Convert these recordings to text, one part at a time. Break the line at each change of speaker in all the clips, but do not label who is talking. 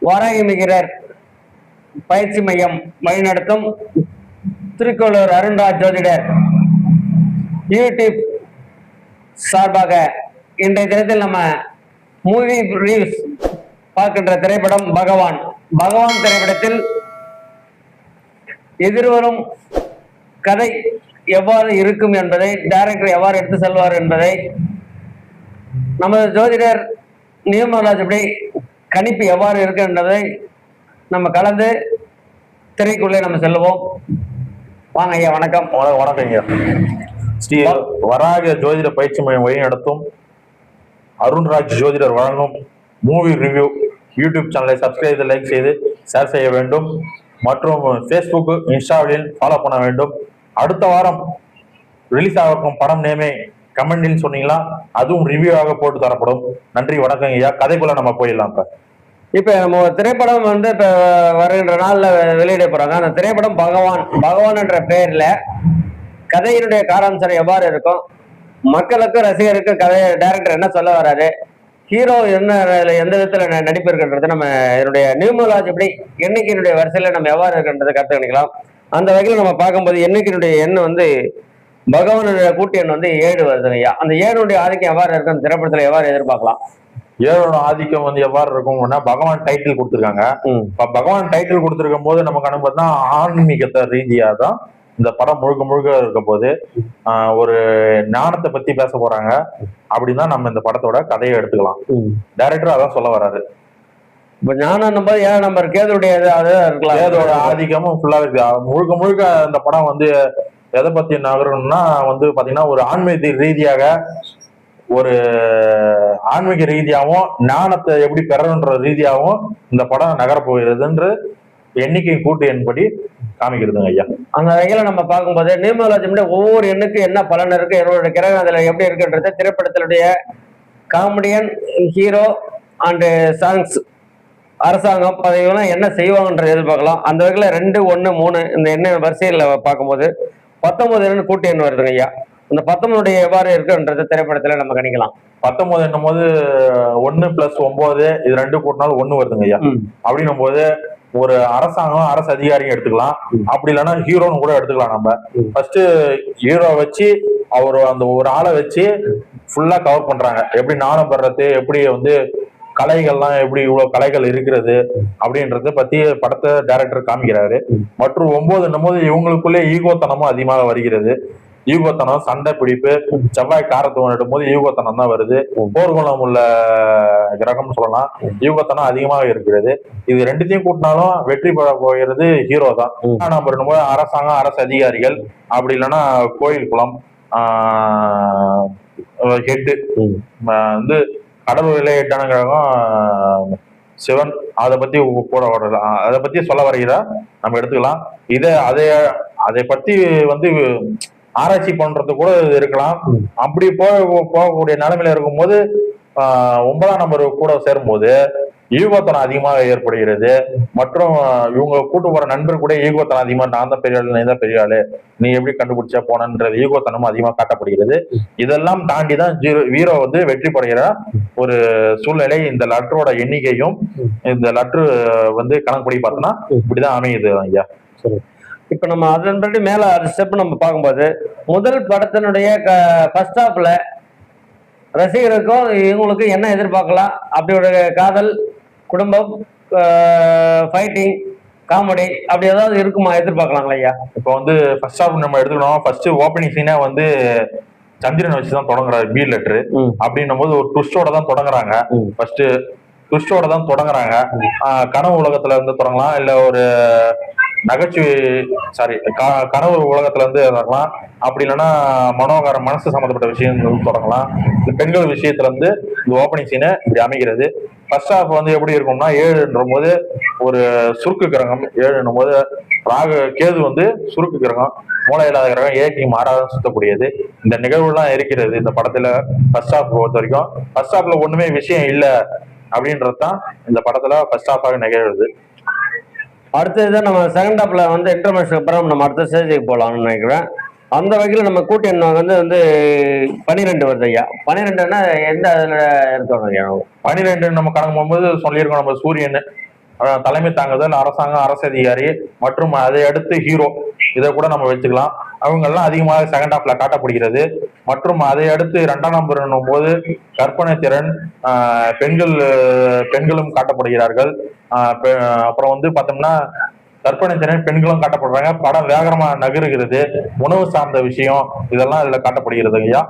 வராகிமிகிரர் பயிற்சி மையம் வழிநடத்தும் திருக்கோளூர் அருண்ராஜ் ஜோதிடர் யூடியூப் சார்பாக இன்றைய தினத்தில் நம்ம மூவி ரிவ்யூஸ் பார்க்கின்ற திரைப்படம் பகவான். பகவான் திரைப்படத்தில் எதிர்வரும் கதை எவ்வாறு இருக்கும் என்பதை, டைரக்டர் எவ்வாறு எடுத்து செல்வார் என்பதை நமது ஜோதிடர் நியூமராஜ் எப்படி கணிப்பு எவ்வாறு இருக்கின்றதை நம்ம கலந்து திரைக்குள்ளே நம்ம செல்லுவோம். வாங்க ஐயா. வணக்கம்.
வணக்கம் ஐயா. ஸ்ரீ வராக ஜோதிட பயிற்சி மையம் வழி நடத்தும் அருண்ராஜ் ஜோதிடர் வழங்கும் மூவி ரிவ்யூ யூடியூப் சேனலை சப்ஸ்கிரைப் செய்து, லைக் செய்து, ஷேர் செய்ய வேண்டும். மற்றும் ஃபேஸ்புக், இன்ஸ்டாவில் ஃபாலோ பண்ண வேண்டும். அடுத்த வாரம் ரிலீஸ் ஆகும் படம் நேமே கமெண்டில் சொன்னீங்களா, அதுவும் ரிவ்யூவாக போட்டு தரப்படும். நன்றி, வணக்கம் ஐயா. கதைக்குள்ள நம்ம போயிடலாம்.
இப்ப நம்ம திரைப்படம் இப்ப வருகின்ற நாள்ல வெளியிட போறாங்க. அந்த திரைப்படம் பகவான் என்ற பெயர்ல கதையினுடைய காராம்சம் எவ்வாறு இருக்கும், மக்களுக்கு ரசிகருக்கு கதை டைரக்டர் என்ன சொல்ல வராரு, ஹீரோ என்ன எந்த விதத்துல நடிப்பு இருக்கின்றது, நம்ம இதனுடைய நியூமராலஜி எப்படி எண்ணிக்கையினுடைய வரிசையில நம்ம எவ்வாறு இருக்கின்றதை கருத்து கணிக்கலாம். அந்த வகையில் நம்ம பார்க்கும்போது எண்ணிக்கையினுடைய எண் பகவானுடைய கூட்டு எண் 7 வருதுங்க ஐயா. அந்த 7 ஆதிக்கம் எவ்வாறு இருக்கு, அந்த திரைப்படத்துல எவ்வாறு எதிர்பார்க்கலாம்?
7 ஆதிக்கம் எவ்வாறு இருக்கும்னா, பகவான் டைட்டில் கொடுத்துருக்காங்க. பகவான் டைட்டில் கொடுத்துருக்கும் போது நமக்கு அனுபவம்னா ஆன்மீகத்தை ரீதியா தான் இந்த படம் முழுக்க இருக்க போது ஒரு ஞானத்தை பத்தி பேச போறாங்க. அப்படின்னா நம்ம இந்த படத்தோட கதையை எடுத்துக்கலாம். டைரக்டர் அதான் சொல்ல வராரு.
இப்ப ஞானம் நம்பர் 7 நம்பர் கேதுடைய
கேதோட ஆதிக்கமும் ஃபுல்லா இருக்கு. முழுக்க இந்த படம் எதை பத்தி நகரணும்னா பாத்தீங்கன்னா ஒரு ஆன்மீக ரீதியாகவும் ஞானத்தை எப்படி பெறணுன்ற ரீதியாகவும் இந்த படம் நகரப்போகிறதுன்ற எண்ணிக்கை கூட்டு என்படி காமிக்கிறதுங்க ஐயா.
அந்த வகையில நம்ம பார்க்கும்போது நியூமராலஜி ஒவ்வொரு எண்ணுக்கு என்ன பலன் இருக்கு, என்னோட கிரகம் அதுல எப்படி இருக்குன்றது திரைப்படத்தினுடைய காமெடியன், ஹீரோ அண்டு சாங்ஸ், அரசாங்கம் பதவிகள்லாம் என்ன செய்வாங்கன்றது எதிர்பார்க்கலாம். அந்த வகையில 2, 1, 3 இந்த எண்ண வரிசையில் பார்க்கும்போது 19 கூட்டு எண் வருதுங்க ஐயா. அந்த 19 எவ்வாறு இருக்குன்றது திரைப்படத்துல நம்ம கணிக்கலாம்.
19 என்னும் போது 1 + 9 இது 2 கூட்டினாலும் 1 வருதுங்க ஐயா. அப்படின்னும் போது ஒரு அரசாங்கம், அரசு அதிகாரியும் எடுத்துக்கலாம். அப்படி இல்லைன்னா ஹீரோன்னு கூட எடுத்துக்கலாம். நம்ம ஃபர்ஸ்ட் ஹீரோ வச்சு அவர் அந்த ஒரு ஆளை வச்சு ஃபுல்லா கவர் பண்றாங்க. எப்படி நாணம் பெறது, எப்படி கலைகள்லாம் எப்படி இவ்வளவு கலைகள் இருக்கிறது அப்படின்றத பத்தி படத்தை டைரக்டர் காமிக்கிறாரு. மற்றும் 9 என்னும் போது இவங்களுக்குள்ளே ஈகோத்தனமும் அதிகமாக வருகிறது. ஈகோத்தனம், சண்டை பிடிப்பு, செவ்வாய் காரத்துவம் எடுக்கும்போது ஈகோத்தனம் தான் வருது. போர்க்குணம் உள்ள கிரகம்னு சொல்லலாம். ஈகோத்தனம் அதிகமாக இருக்கிறது. இது 2த்தையும் கூட்டினாலும் வெற்றி பெற போகிறது ஹீரோ தான். நம்பர் என்னும்போது அரசாங்கம், அரசு அதிகாரிகள், அப்படி இல்லைன்னா கோயில் குளம், ஹெட்டு கடவுள் விளையாட்டான கிரகம் சிவன். அதை பத்தி அதை பத்தி சொல்ல வரைகிறா நம்ம எடுத்துக்கலாம். அதை பத்தி ஆராய்ச்சி பண்றது கூட இருக்கலாம். அப்படி போகக்கூடிய நிலைமையில இருக்கும்போது 9ஆம் நம்பர் கூட சேரும்போது ஈகோத்தனம் அதிகமாக ஏற்படுகிறது. மற்றும் இவங்க கூட்டு போற நண்பர் கூட ஈகோத்தனம் அதிகமா, நான் தான் பெரிய ஆளு, நீ தான் பெரிய ஆளு, நீ எப்படி கண்டுபிடிச்சா போனன்றது ஈகோத்தனமும் அதிகமாக காட்டப்படுகிறது. இதெல்லாம் தாண்டி தான் ஹீரோ வெற்றி படுகிற ஒரு சூழ்நிலை. இந்த லெட்டரோட எண்ணிக்கையும் இந்த லெட்டர் கணக்குப்படி பார்த்தோம்னா இப்படிதான் அமையுது ஐயா.
சரி, இப்ப நம்ம அதன்படி மேல ஸ்டெப் நம்ம பார்க்கும்போது முதல் படத்தினுடைய ஃபர்ஸ்ட் ஹாப்ல ரசிகருக்கும் இவங்களுக்கு என்ன எதிர்பார்க்கலாம்? அப்படியோட காதல், குடும்பம், ஃபைட்டிங், காமெடி அப்படி ஏதாவது இருக்குமா, எதிர்பார்க்கலாங்களா ஐயா?
இப்போ ஃபர்ஸ்ட் ஹாப் நம்ம எடுத்துக்கணும். ஃபர்ஸ்ட் ஓப்பனிங் சீனா சந்திரனை வச்சுதான் தொடங்குறாரு பி லெட்டரு. அப்படின்னும் போது ஒரு ட்விஸ்டோட தான் தொடங்குறாங்க. ஃபர்ஸ்ட் ட்விஸ்டோட தான் தொடங்குறாங்க. கனவு உலகத்துல தொடங்கலாம், இல்ல ஒரு கனவு உலகத்துல தொடங்கலாம். அப்படி இல்லைன்னா மனோகரம், மனசு சம்பந்தப்பட்ட விஷயம் தொடங்கலாம். பெண்கள் விஷயத்துல இந்த ஓப்பனிங் சீனை இப்படி அமைகிறது. ஃபர்ஸ்ட் ஹாஃப் எப்படி இருக்கும்னா 7ன்ற போது ஒரு சுருக்கு கிரகம், 7ன்னும் போது கேது சுருக்கு கிரகம், மூளை இல்லாத கிரகம், ஏகி மாறாத சுத்தக்கூடியது. இந்த நிகழ்வுலாம் இருக்கிறது இந்த படத்துல. ஃபர்ஸ்ட் ஹாஃப் பொறுத்த வரைக்கும் ஃபர்ஸ்ட் ஹாஃப்ல ஒண்ணுமே விஷயம் இல்லை அப்படின்றதுதான் இந்த படத்துல ஃபர்ஸ்ட் ஹாஃபாக நிகழ்வுது.
அடுத்ததுதான் நம்ம செகண்ட் ஹாப்ல இன்டர்மேஷன் அப்புறம் நம்ம அடுத்த ஸ்டேஜுக்கு போகலாம்னு நினைக்கிறேன். அந்த வகையில் நம்ம கூட்டு எண் 12 வருது ஐயா. 12ன்னா எந்த அதுல இருக்கணும் ஐயா?
12 நம்ம கணக்கு போகும்போது சொல்லியிருக்கோம். நம்ம சூரியன் தலைமை தாங்குதல், அரசாங்கம், அரசு அதிகாரி மற்றும் அதை அடுத்து ஹீரோ, இதை கூட நம்ம வச்சுக்கலாம். அவங்க எல்லாம் அதிகமாக செகண்ட் ஹாஃப்ல காட்டப்படுகிறது. மற்றும் அதை அடுத்து 2ஆம் நம்பர் போது கற்பனை திறன், பெண்களும் காட்டப்படுகிறார்கள். அப்புறம் வந்து பார்த்தோம்னா கற்பனை திறன் பெண்களும் காட்டப்படுறாங்க. படம் வேகமா நகருகிறது. உணவு சார்ந்த விஷயம் இதெல்லாம் இதுல காட்டப்படுகிறது ஐயா.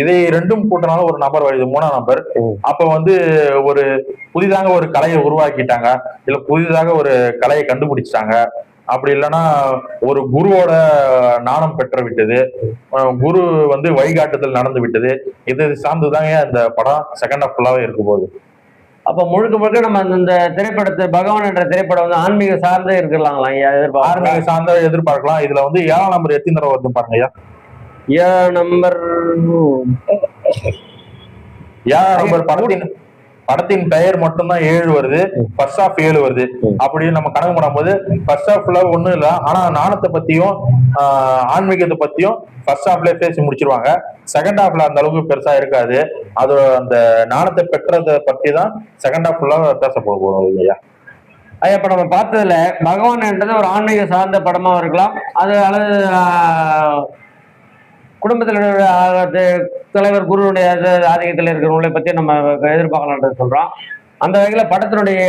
இதை ரெண்டும் கூட்டினாலும் ஒரு நபர் வருது, 3ஆம் நம்பர். அப்ப வந்து ஒரு புதிதாக ஒரு கலையை உருவாக்கிட்டாங்க, இல்ல புதிதாக ஒரு கலையை கண்டுபிடிச்சிட்டாங்க. அப்படி இல்லைன்னா ஒரு குருவோட நாணம் பெற்று விட்டது, குரு வந்து வழிகாட்டுதல் நடந்து விட்டது. இது சார்ந்துதாங்க இந்த படம் செகண்ட் ஹாஃப் ஃபுல்லாவே இருக்க போகுது.
அப்ப முழுக்க முழுக்க நம்ம இந்த திரைப்படத்தை, பகவான் என்ற திரைப்படம் வந்து ஆன்மீக சார்ந்தே இருக்கலாங்களா ஐயா?
ஆன்மீக சார்ந்த எதிர்பார்க்கலாம். இதுல வந்து 7ஆம் நம்பர் எத்தனை தடவை வருது பாருங்க ஐயா.
7ஆம் நம்பர்
7ஆம் நம்பர் படத்தின் பெயர் மட்டும்தான் 7 வருது, ஃபர்ஸ்ட் ஹாஃப் 7 வருது. அப்படின்னு நம்ம கணக்கு பண்ணும்போது ஃபர்ஸ்ட் ஹாஃப்ல ஒண்ணும் இல்லை, ஆனா நாணத்தை பத்தியும் ஆன்மீகத்தை பத்தியும் ஃபர்ஸ்ட் ஹாஃப்ல பேசி முடிச்சிருவாங்க. செகண்ட் ஹாஃப்ல அந்த அளவுக்கு பெருசா இருக்காது. அது அந்த நாணத்தை பெற்றதை பத்தி தான் செகண்ட் ஹாஃப் ஃபுல்லா பேசப்பட போகுது ஐயா.
ஐயா, இப்ப நம்ம பார்த்ததுல பகவான் என்றது ஒரு ஆன்மீக சார்ந்த படமா இருக்கலாம், அது அல்லது குடும்பத்தில் தலைவர் குருவுடைய ஆதிக்கத்தில் இருக்கிறவங்களை பத்தி நம்ம எதிர்பார்க்கலான்றது சொல்றோம். அந்த வகையில படத்தினுடைய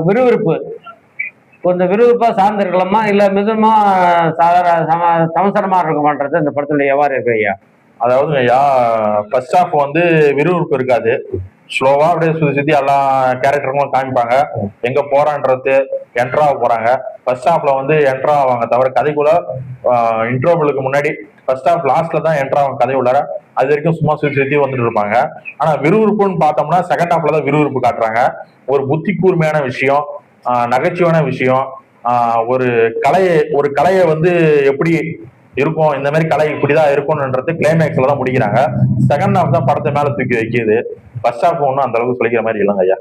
விறுவிறுப்பு கொஞ்சம் விறுவிறுப்பா சார்ந்து இருக்கலாமா, இல்ல மிதமா சமசரமா இருக்குமான்றது இந்த படத்தினுடைய எவ்வாறு இருக்கு ஐயா?
அதாவது ஐயா, ஃபர்ஸ்ட் ஹாஃப் வந்து விறுவிறுப்பு இருக்காது, ஸ்லோவா அப்படியே சுத்தி சுத்தி எல்லா கேரக்டருங்களும் காமிப்பாங்க, எங்க போறான்றது என்ட்ரா போறாங்க. ஃபர்ஸ்ட் ஹாஃப்ல வந்து என்ட்ரா ஆவாங்க, தவிர கதைக்குள்ள இன்ட்ரோவலுக்கு முன்னாடி ஃபர்ஸ்ட் ஹாஃப் லாஸ்ட்ல தான் என்ட்ரா ஆவாங்க கதை உள்ளார. அது வரைக்கும் சும்மா சுத்தி சுத்தி வந்துட்டு இருப்பாங்க. ஆனா விறுவிறுப்புன்னு பார்த்தோம்னா செகண்ட் ஹாஃப்ல தான் விறுவிறுப்பு காட்டுறாங்க. ஒரு புத்தி கூர்மையான விஷயம், நகைச்சுவான விஷயம், ஒரு கலையை வந்து எப்படி இருக்கும், இந்த மாதிரி கலை இப்படிதான் இருக்கும்ன்றது கிளைமேக்ஸ்ல தான் முடிக்கிறாங்க. செகண்ட் ஹாஃப் தான் படத்தை மேல தூக்கி வைக்கிது. ஃபர்ஸ்ட் ஹாஃப் ஒன்றும் அந்த அளவுக்கு சொல்லிக்கிற மாதிரி இல்லைங்க ஐயா.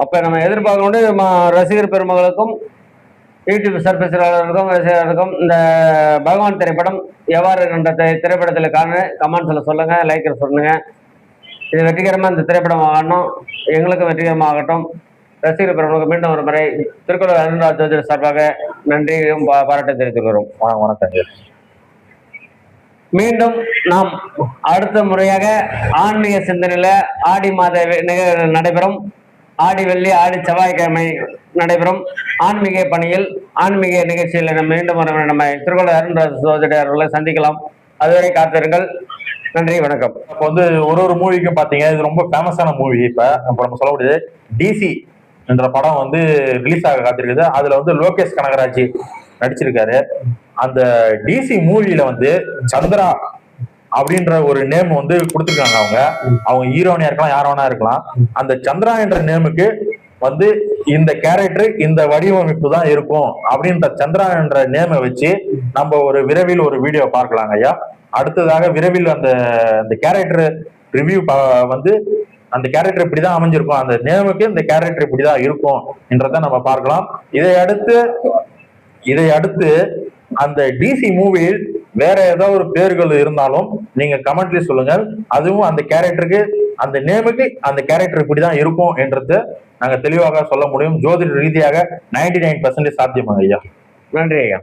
அப்ப நம்ம எதிர்பார்க்கணும் ரசிகர் பெருமகளுக்கும் யூடியூப் சர்வீஸ்களுக்கும் ரசிகர்களுக்கும் இந்த பகவான் திரைப்படம் எவ்வாறு இருக்கின்ற திரைப்படத்தில் கமெண்ட்ஸ்ல சொல்லுங்க, லைக்கர் சொல்லுங்க. இது வெற்றிகரமா இந்த திரைப்படம் ஆகணும், எங்களுக்கும் வெற்றிகரமாகட்டும். ரசிகர் பெருமகளுக்கு மீண்டும் ஒரு முறை திருக்குறள் அருண்ராஜ் ஜோதிடர் சார்பாக நன்றியும் பாராட்டம் தெரிவித்துக் கொள்கிறோம்.
வணக்கம்.
மீண்டும் நாம் அடுத்த முறையாக ஆன்மீக சிந்தனையில ஆடி மாத நடைபெறும், ஆடி வெள்ளி ஆடி செவ்வாய்க்கிழமை நடைபெறும் ஆன்மீக பணியில் ஆன்மீக நிகழ்ச்சியில் நம்ம மீண்டும் நம்ம திருக்குறள் அருண்ராஜ் ஜோதிடர் அவர்களை சந்திக்கலாம். அதுவரை காத்திருங்கள். நன்றி, வணக்கம்.
இப்போ வந்து ஒரு மூவிக்கும் பாத்தீங்க, இது ரொம்ப ஃபேமஸான மூவி. இப்ப நம்ம சொல்ல முடியாது, டிசி என்ற படம் வந்து ரிலீஸ் ஆக காத்திருக்குது. அதுல வந்து லோகேஷ் கனகராஜ் நடிச்சிருக்காரு. அந்த டிசி மூவில வந்து சந்திரா அப்படின்ற ஒரு நேம் வந்து கொடுத்துருக்காங்க. அவங்க ஹீரோனியா இருக்கலாம், யார் வேணா இருக்கலாம். அந்த சந்திரா என்ற நேமுக்கு வந்து இந்த கேரக்டர் இந்த வடிவமைப்பு தான் இருக்கும் அப்படின்ற சந்திரா என்ற நேமை வச்சு நம்ம விரைவில் ஒரு வீடியோ பார்க்கலாங்க ஐயா. அடுத்ததாக விரைவில் அந்த கேரக்டர் ரிவ்யூ வந்து அந்த கேரக்டர் இப்படிதான் அமைஞ்சிருக்கும், அந்த நேமுக்கு இந்த கேரக்டர் இப்படிதான் இருக்கும் என்றதை நம்ம பார்க்கலாம். இதை அடுத்து அந்த டிசி மூவியில் வேற ஏதாவது ஒரு பேர்கள் இருந்தாலும் நீங்க கமெண்ட்ல சொல்லுங்க. அதுவும் அந்த கேரக்டருக்கு அந்த நேமுக்கு அந்த கேரக்டர் இப்படிதான் இருக்கும் என்றது நாங்க தெளிவாக சொல்ல முடியும். ஜோதிட ரீதியாக 99% சாத்தியமாங்க ஐயா.
நன்றி ஐயா.